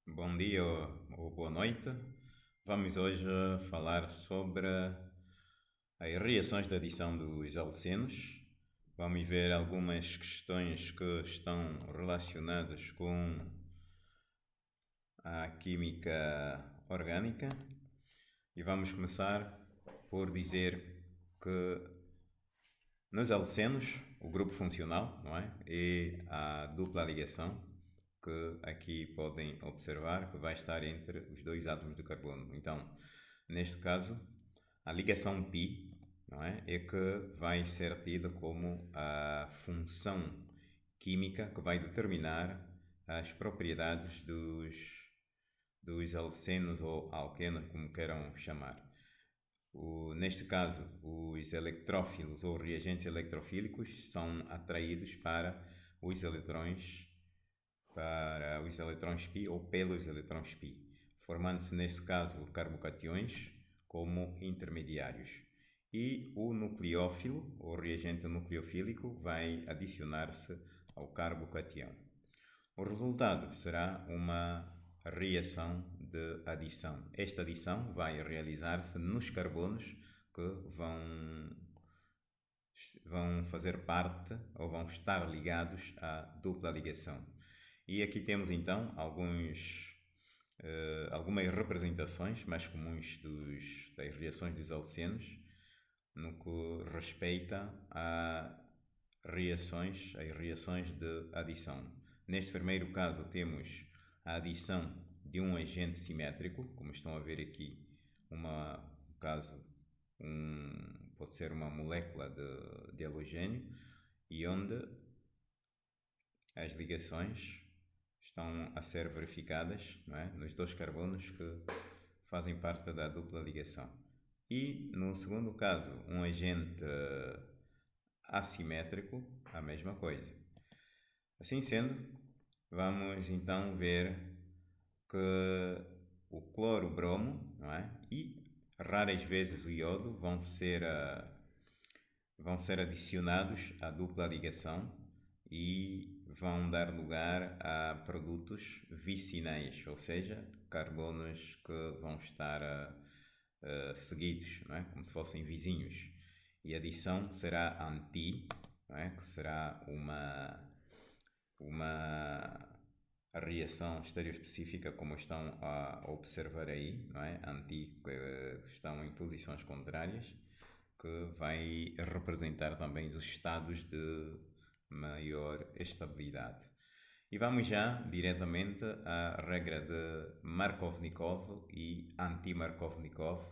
Bom dia ou boa noite. Vamos hoje falar sobre as reações de adição dos alcenos. Vamos ver algumas questões que estão relacionadas com a química orgânica e vamos começar por dizer que nos alcenos, o grupo funcional, não é? E a dupla ligação, que aqui podem observar que vai estar entre os dois átomos de carbono. Então, neste caso, a ligação π, não é? É que vai ser tida como a função química que vai determinar as propriedades dos alcenos ou alquenos, como queiram chamar. Neste caso, os eletrófilos ou reagentes eletrofílicos são atraídos para os elétrons π ou pelos elétrons π, formando-se nesse caso carbocations como intermediários. E o nucleófilo, ou reagente nucleofílico, vai adicionar-se ao carbocatião. O resultado será uma reação de adição. Esta adição vai realizar-se nos carbonos que vão fazer parte ou vão estar ligados à dupla ligação. E aqui temos então algumas representações mais comuns das reações dos alcenos no que respeita a as reações de adição. Neste primeiro caso temos a adição de um agente simétrico, como estão a ver aqui, no caso, pode ser uma molécula de halogênio, e onde as ligações estão a ser verificadas, não é? Nos dois carbonos que fazem parte da dupla ligação. E no segundo caso, um agente assimétrico, a mesma coisa. Assim sendo, vamos então ver que o cloro-bromo, não é? E raras vezes o iodo vão ser adicionados à dupla ligação e vão dar lugar a produtos vicinais, ou seja, carbonos que vão estar seguidos, não é? Como se fossem vizinhos. E a adição será anti, não é? Que será uma reação estereoespecífica, como estão a observar aí, não é? Anti, que estão em posições contrárias, que vai representar também os estados de maior estabilidade. E vamos já diretamente à regra de Markovnikov e anti-Markovnikov,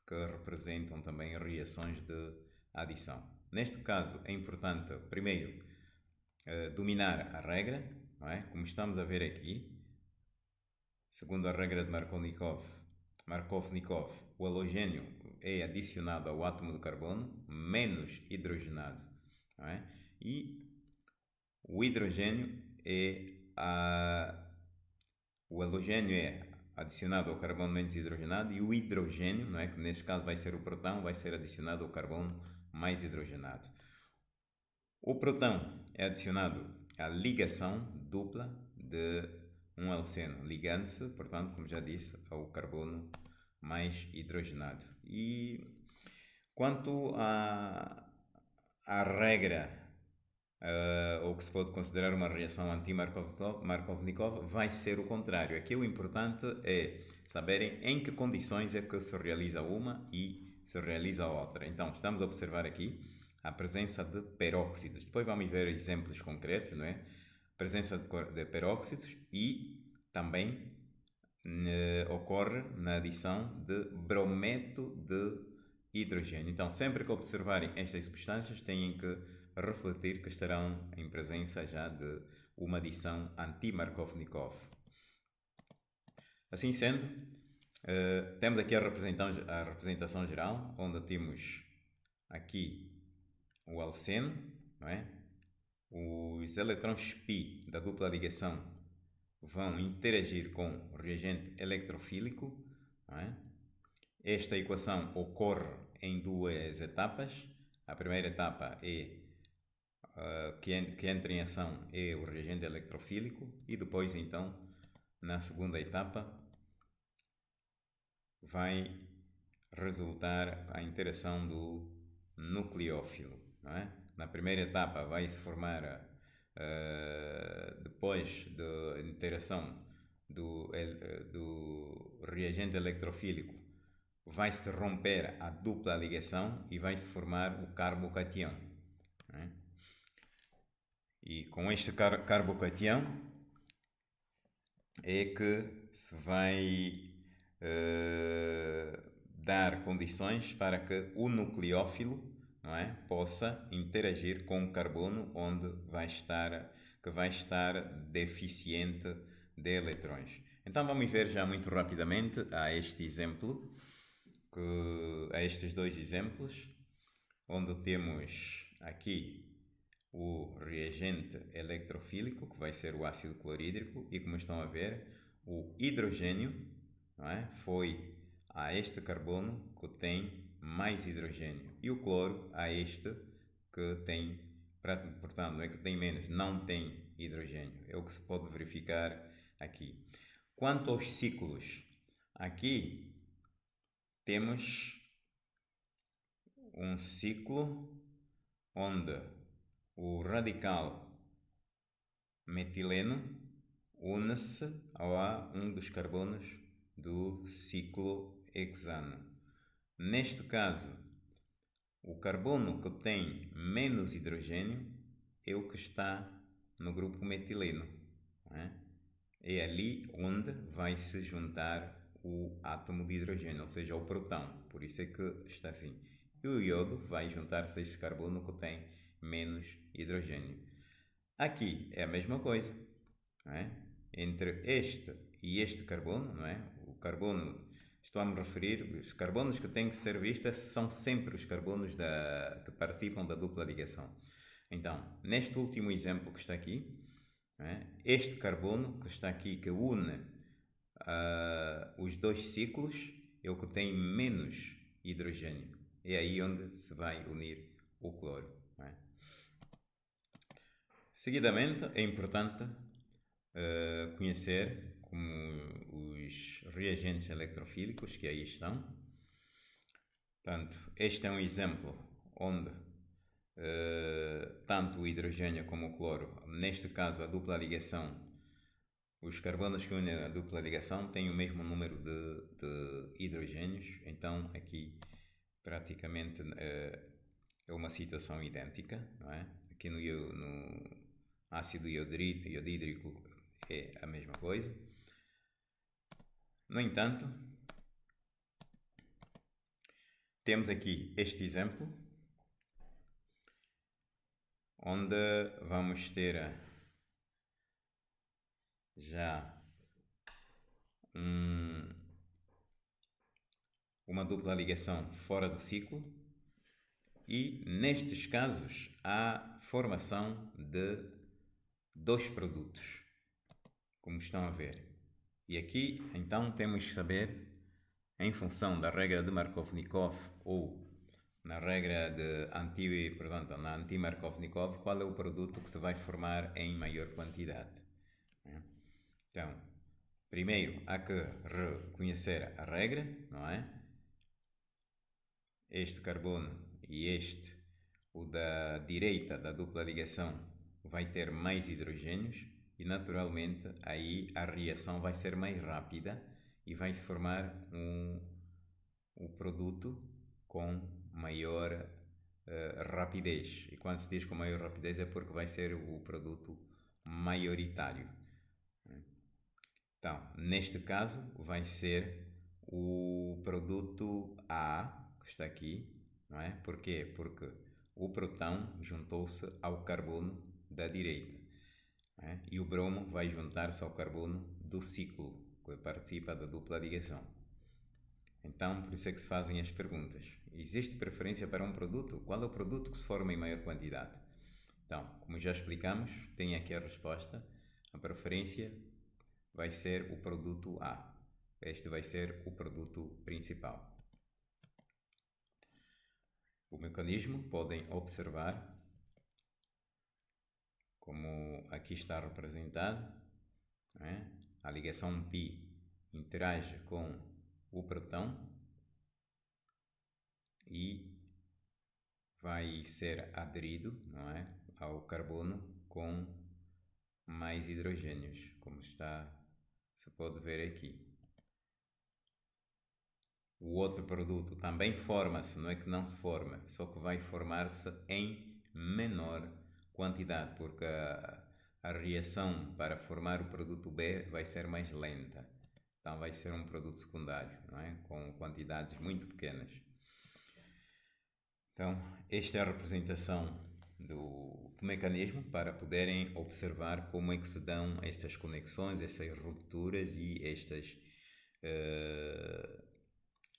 que representam também reações de adição. Neste caso, é importante, primeiro, dominar a regra, não é? Como estamos a ver aqui, segundo a regra de Markovnikov, o halogênio é adicionado ao átomo de carbono menos hidrogenado, não é? E o hidrogênio o halogênio é adicionado ao carbono menos hidrogenado e o hidrogênio, não é? Que neste caso vai ser o próton, vai ser adicionado ao carbono mais hidrogenado. O próton é adicionado à ligação dupla de um alceno, ligando-se, portanto, como já disse, ao carbono mais hidrogenado. E quanto à regra, ou que se pode considerar uma reação anti-Markovnikov, vai ser o contrário. Aqui o importante é saberem em que condições é que se realiza uma e se realiza a outra. Então, estamos a observar aqui a presença de peróxidos. Depois vamos ver exemplos concretos, não é? Presença de peróxidos e também ocorre na adição de brometo de hidrogênio. Então, sempre que observarem estas substâncias, têm que refletir que estarão em presença já de uma adição anti-Markovnikov. Assim sendo, temos aqui a representação geral, onde temos aqui o alceno, não é? Os elétrons π da dupla ligação vão interagir com o reagente eletrofílico, não é? Esta equação ocorre em duas etapas. A primeira etapa que entra em ação é o reagente eletrofílico e depois então na segunda etapa vai resultar a interação do nucleófilo, não é? Na primeira etapa vai se formar, depois da interação do reagente electrofílico, vai se romper a dupla ligação e vai se formar o carbocatião, não é? E com este carbocatião é que se vai dar condições para que o nucleófilo, não é, possa interagir com o carbono que vai estar deficiente de eletrões. Então vamos ver já muito rapidamente a estes dois exemplos, onde temos aqui o reagente electrofílico, que vai ser o ácido clorídrico, e como estão a ver, o hidrogênio, não é, foi a este carbono que tem mais hidrogênio, e o cloro a este que tem, portanto, não é que tem menos, não tem hidrogênio. É o que se pode verificar aqui. Quanto aos ciclos, aqui temos um ciclo onde o radical metileno une-se a um dos carbonos do ciclo hexano. Neste caso, o carbono que tem menos hidrogênio é o que está no grupo metileno. Não é? É ali onde vai se juntar o átomo de hidrogênio, ou seja, o próton. Por isso é que está assim. E o iodo vai juntar-se a esse carbono que tem menos hidrogênio. Aqui é a mesma coisa, não é? Entre este e este carbono, não é? O carbono, estou a me referir, os carbonos que têm que ser vistos são sempre os carbonos que participam da dupla ligação. Então, neste último exemplo que está aqui, não é? Este carbono que está aqui, que une os dois ciclos, é o que tem menos hidrogênio. É aí onde se vai unir o cloro. Não é? Seguidamente, é importante conhecer como os reagentes electrofílicos que aí estão. Portanto, este é um exemplo onde tanto o hidrogênio como o cloro, neste caso a dupla ligação, os carbonos que unem a dupla ligação têm o mesmo número de hidrogênios, então aqui praticamente é uma situação idêntica, não é? Aqui no ácido iodídrico é a mesma coisa. No entanto, temos aqui este exemplo, onde vamos ter já uma dupla ligação fora do ciclo, e nestes casos há formação de dois produtos, como estão a ver. E aqui então temos que saber, em função da regra de Markovnikov ou na regra na anti-Markovnikov, qual é o produto que se vai formar em maior quantidade. Então, primeiro há que reconhecer a regra, não é? Este carbono e este, o da direita da dupla ligação, vai ter mais hidrogênios e naturalmente aí a reação vai ser mais rápida e vai se formar um produto com maior rapidez. E quando se diz com maior rapidez é porque vai ser o produto maioritário. Então, neste caso, vai ser o produto A, que está aqui, não é? Porquê? Porque o próton juntou-se ao carbono da direita, não é? E o bromo vai juntar-se ao carbono do ciclo, que participa da dupla ligação. Então, por isso é que se fazem as perguntas. Existe preferência para um produto? Qual é o produto que se forma em maior quantidade? Então, como já explicamos, tem aqui a resposta. A preferência vai ser o produto A. Este vai ser o produto principal. O mecanismo podem observar, como aqui está representado, não é? a ligação π interage com o próton e vai ser aderido, não é, ao carbono com mais hidrogênios, como se pode ver aqui. O outro produto também forma-se, não é que não se forma, só que vai formar-se em menor quantidade, porque a reação para formar o produto B vai ser mais lenta. Então vai ser um produto secundário, não é? Com quantidades muito pequenas. Então, esta é a representação do mecanismo para poderem observar como é que se dão estas conexões, essas rupturas e estas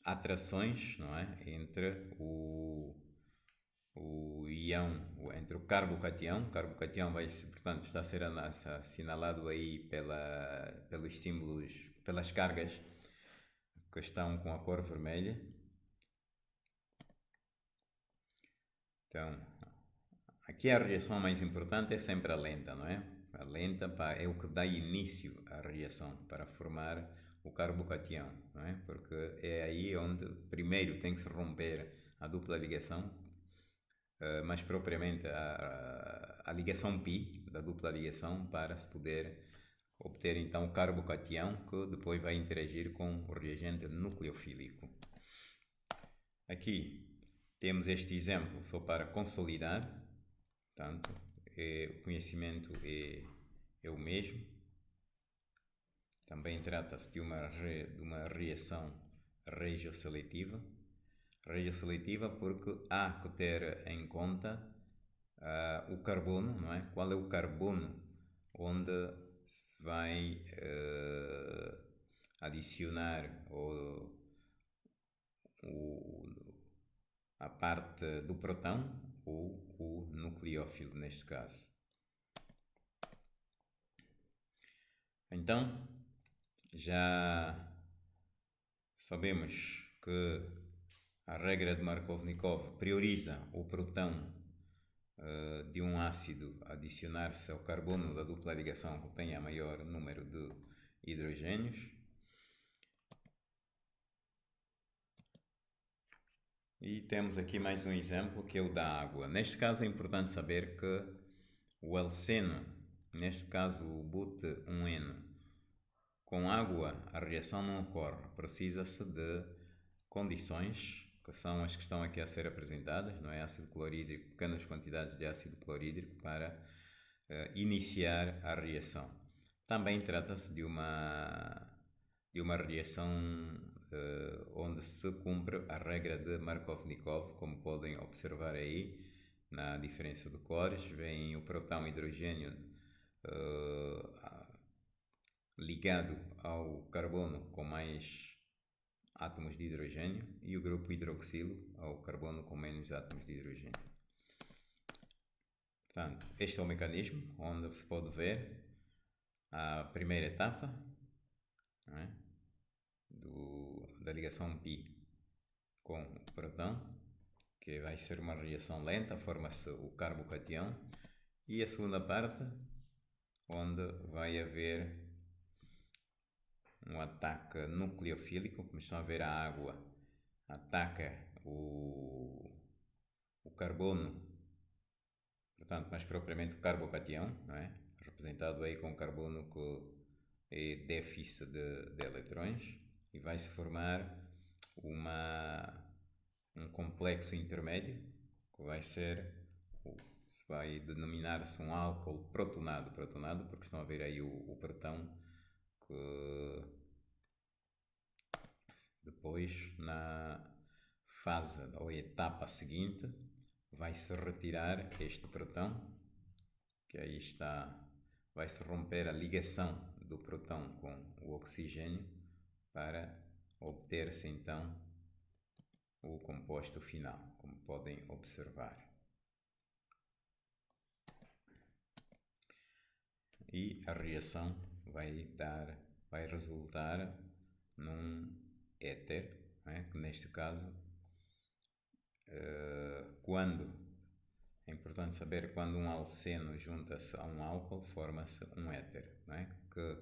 atrações, não é? Entre o íon, entre o carbo-catião. O carbo-catião vai, portanto, está a ser assinalado aí pelos símbolos, pelas cargas que estão com a cor vermelha. Então, aqui a reação mais importante é sempre a lenta, não é? A lenta é o que dá início à reação para formar o carbo-catião, não é? Porque é aí onde primeiro tem que se romper a dupla ligação, mais propriamente a ligação π da dupla ligação, para se poder obter então o carbo-catião, que depois vai interagir com o reagente nucleofílico. Aqui temos este exemplo só para consolidar, portanto, o conhecimento é o mesmo. Também trata-se de uma reação regioseletiva. Regioseletiva porque há que ter em conta o carbono, não é? Qual é o carbono onde se vai adicionar a parte do próton ou o nucleófilo neste caso. Então, já sabemos que a regra de Markovnikov prioriza o próton de um ácido adicionar-se ao carbono da dupla ligação que tenha maior número de hidrogênios. E temos aqui mais um exemplo, que é o da água. Neste caso é importante saber que o alceno, neste caso o but1N, com água a reação não ocorre. Precisa-se de condições, que são as que estão aqui a ser apresentadas, não é? Ácido clorídrico, pequenas quantidades de ácido clorídrico para iniciar a reação. Também trata-se de uma reação onde se cumpre a regra de Markovnikov, como podem observar aí na diferença de cores. Vem o próton hidrogênio ligado ao carbono com mais átomos de hidrogênio e o grupo hidroxilo ao carbono com menos átomos de hidrogênio. Portanto, este é o mecanismo onde se pode ver a primeira etapa, não é? Da ligação π com o próton, que vai ser uma reação lenta, forma-se o carbo-catião, e a segunda parte, onde vai haver um ataque nucleofílico. Como estão a ver, a água ataca o carbono, portanto, mais propriamente o carbo-catião, não é? Representado aí com carbono que é déficit de eletrões, e vai se formar um complexo intermédio que vai denominar-se um álcool protonado, porque estão a ver aí o próton, que depois na fase ou etapa seguinte vai se retirar este próton, que aí está, vai se romper a ligação do próton com o oxigênio para obter-se então o composto final, como podem observar. E a reação vai resultar num éter, né? Que neste caso, é importante saber, quando um alceno junta-se a um álcool, forma-se um éter, né? Que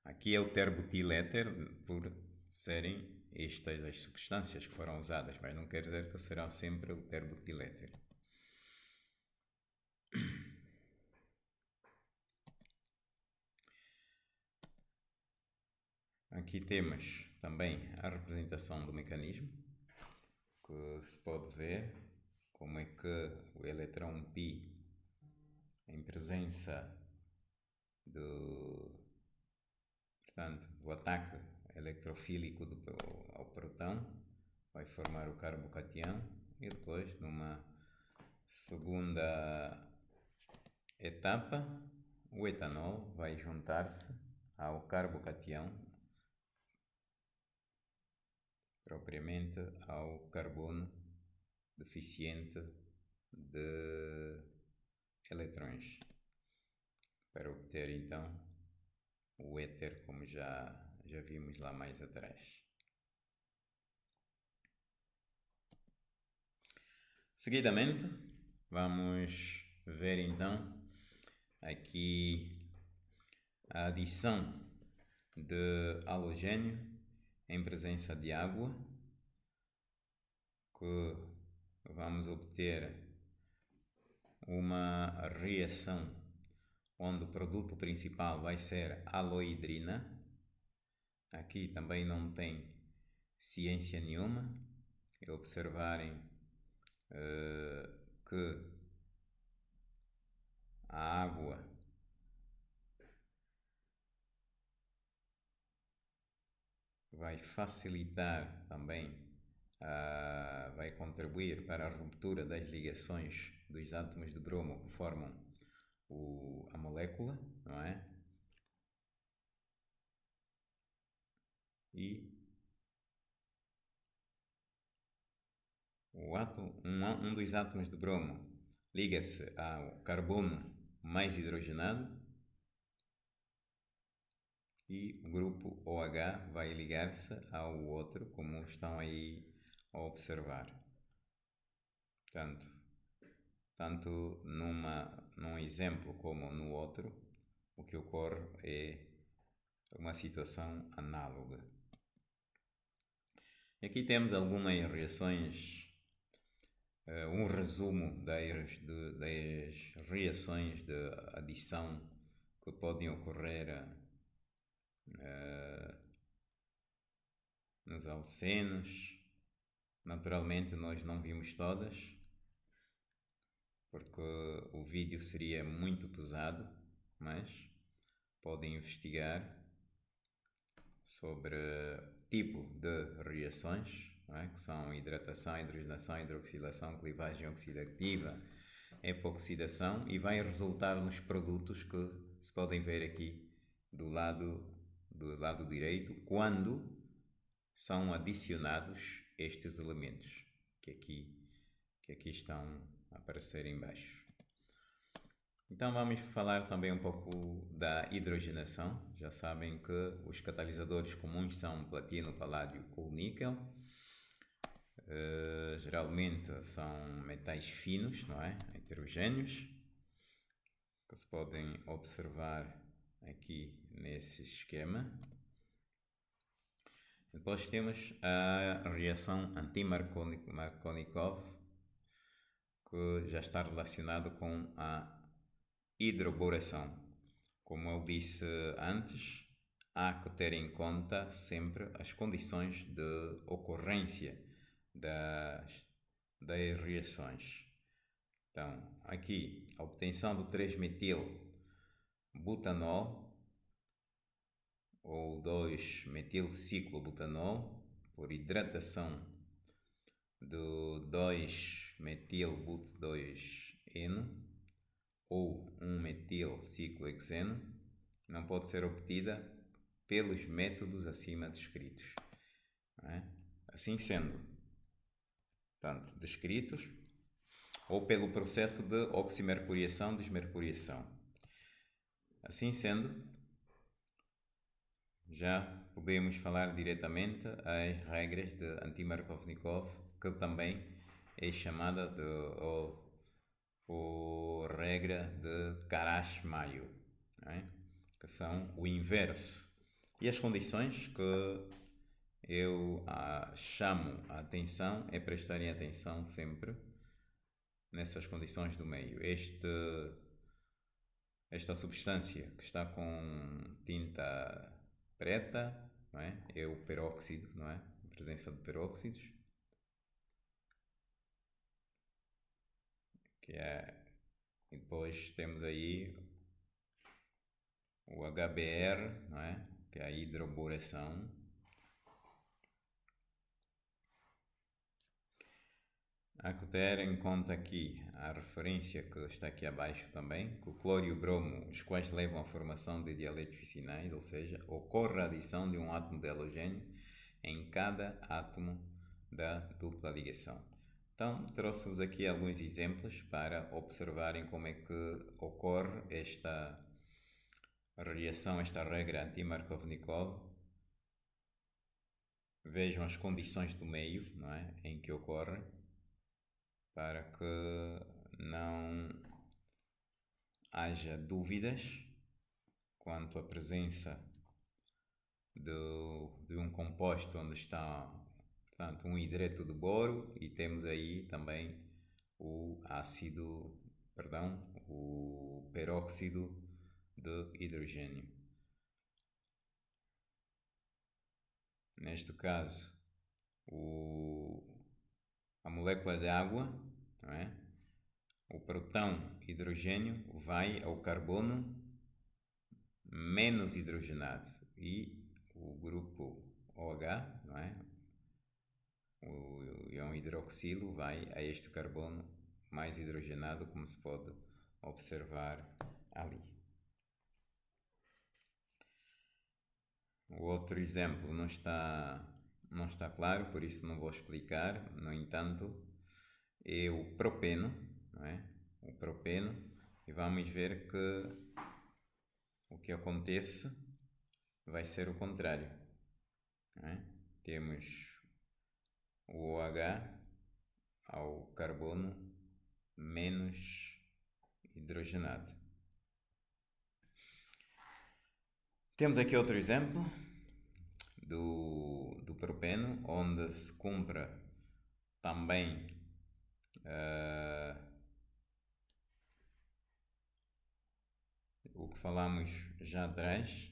Aqui é o terbutil-éter por serem estas as substâncias que foram usadas, mas não quer dizer que será sempre o terbutil-éter. Aqui temos também a representação do mecanismo, que se pode ver como é que o eletrão π, em presença do ataque electrofílico ao próton, vai formar o carbocatião e depois, numa segunda etapa, o etanol vai juntar-se ao carbocatião, propriamente ao carbono deficiente de eletrões, para obter então o éter, como já vimos lá mais atrás. Seguidamente, vamos ver então aqui a adição de halogênio em presença de água, que vamos obter uma reação onde o produto principal vai ser haloidrina. Aqui também não tem ciência nenhuma, é observarem que a água vai facilitar também, vai contribuir para a ruptura das ligações dos átomos de bromo que formam a molécula, não é? E um dos átomos de bromo liga-se ao carbono mais hidrogenado e o grupo OH vai ligar-se ao outro, como estão aí a observar. Tanto num exemplo como no outro, o que ocorre é uma situação análoga. Aqui temos algumas reações, um resumo das reações de adição que podem ocorrer nos alcenos. Naturalmente nós não vimos todas, porque o vídeo seria muito pesado, mas podem investigar sobre tipo de reações, não é? Que são hidratação, hidrogenação, hidroxilação, clivagem oxidativa, epoxidação, e vai resultar nos produtos que se podem ver aqui do lado direito, quando são adicionados estes elementos que aqui estão a aparecer em baixo. Então vamos falar também um pouco da hidrogenação. Já sabem que os catalisadores comuns são platino, paládio ou níquel. Geralmente são metais finos, não é? Heterogêneos, que se podem observar aqui nesse esquema. Depois temos a reação anti-Markovnikov, que já está relacionado com a hidroboração. Como eu disse antes, há que ter em conta sempre as condições de ocorrência das reações. Então, aqui, a obtenção do 3-metil-butanol ou 2-metilciclobutanol por hidratação do 2-metil-but2-eno ou 1-metil-ciclohexeno não pode ser obtida pelos métodos acima descritos. Não é? Assim sendo, tanto descritos ou pelo processo de oximercuriação, desmercuriação. Assim sendo, já podemos falar diretamente as regras de anti-Markovnikov, que também é chamada por regra de Karash-Mayo, é? Que são o inverso E as condições que eu chamo a atenção é prestarem atenção sempre nessas condições do meio. Esta substância que está com tinta preta, não é? É o peróxido, não é? A presença de peróxidos, que é, e depois temos aí o HBr, não é? Que é a hidroboração. Há que ter em conta aqui a referência que está aqui abaixo também, que o cloro e o bromo, os quais levam à formação de dialetos vicinais, ou seja, ocorre a adição de um átomo de halogênio em cada átomo da dupla ligação. Então, trouxe-vos aqui alguns exemplos para observarem como é que ocorre esta reação, esta regra anti-Markovnikov. Vejam as condições do meio, não é, em que ocorre, para que não haja dúvidas quanto à presença de um composto onde está, portanto, um hidreto de boro, e temos aí também o peróxido de hidrogênio. Neste caso, a molécula de água, não é? O próton hidrogênio vai ao carbono menos hidrogenado e o grupo OH, não é? O íon hidroxilo vai a este carbono mais hidrogenado, como se pode observar ali. O outro exemplo não está claro, por isso não vou explicar. No entanto, é o propeno, não é? O propeno, e vamos ver que o que acontece vai ser o contrário, não é? Temos o OH ao carbono menos hidrogenado. Temos aqui outro exemplo do propeno, onde se cumpre também o que falamos já atrás,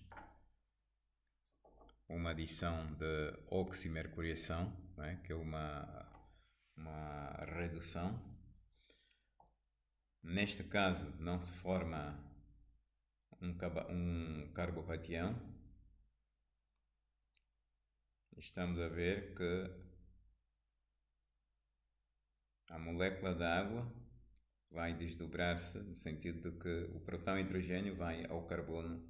uma adição de oximercuriação, não é? Que é uma redução. Neste caso não se forma um carbocatião. Estamos a ver que a molécula da água vai desdobrar-se no sentido de que o próton hidrogênio vai ao carbono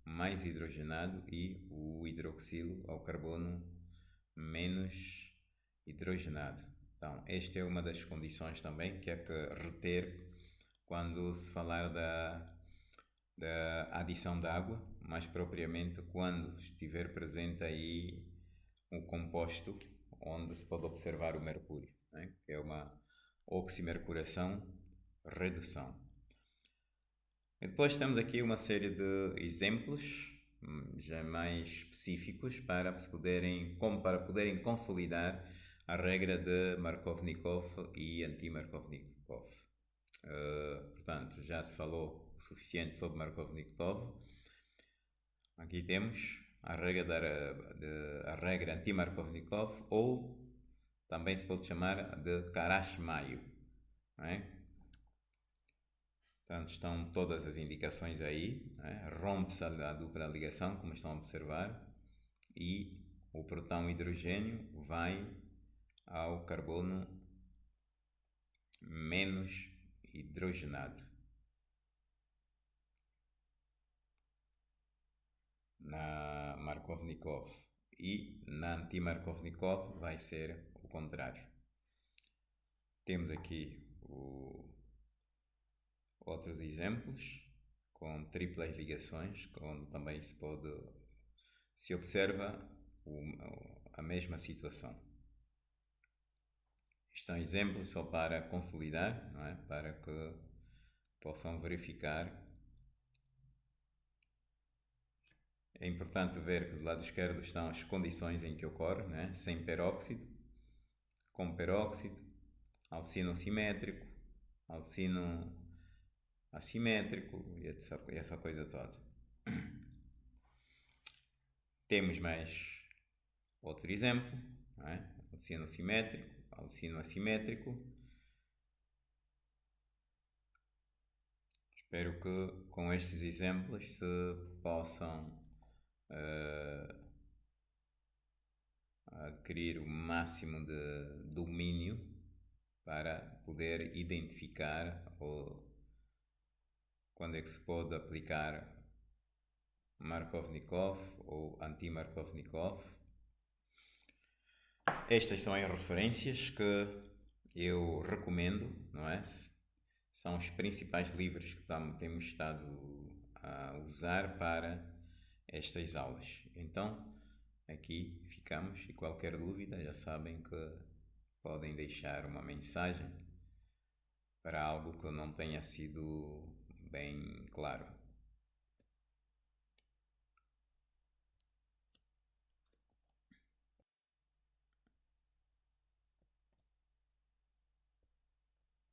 mais hidrogenado e o hidroxilo ao carbono menos hidrogenado. Então, esta é uma das condições também que há que reter quando se falar da adição de água, mais propriamente quando estiver presente aí um composto onde se pode observar o mercúrio, né? Que é uma oximercuração redução. E depois temos aqui uma série de exemplos já mais específicos para poderem consolidar a regra de Markovnikov e anti-Markovnikov. Portanto, já se falou o suficiente sobre Markovnikov. Aqui temos a regra anti-Markovnikov, ou também se pode chamar de Karash-Mayo, não é? Portanto, estão todas as indicações aí, é? Rompe-se a dupla ligação, como estão a observar, e o próton hidrogênio vai ao carbono menos hidrogenado. Na Markovnikov, e na anti-Markovnikov vai ser o contrário. Temos aqui outros exemplos com triplas ligações, onde também se observa a mesma situação. Estes são exemplos só para consolidar, não é? Para que possam verificar É importante ver que do lado esquerdo estão as condições em que ocorre, né? Sem peróxido, com peróxido, alcino simétrico, alcino assimétrico e essa coisa toda. Temos mais outro exemplo, não é? Alcino simétrico, alcino assimétrico. Espero que com estes exemplos se possam adquirir o máximo de domínio para poder identificar ou quando é que se pode aplicar Markovnikov ou anti-Markovnikov. Estas são as referências que eu recomendo, não é? São os principais livros que temos estado a usar para estas aulas. Então, aqui ficamos e qualquer dúvida já sabem que podem deixar uma mensagem para algo que não tenha sido bem claro.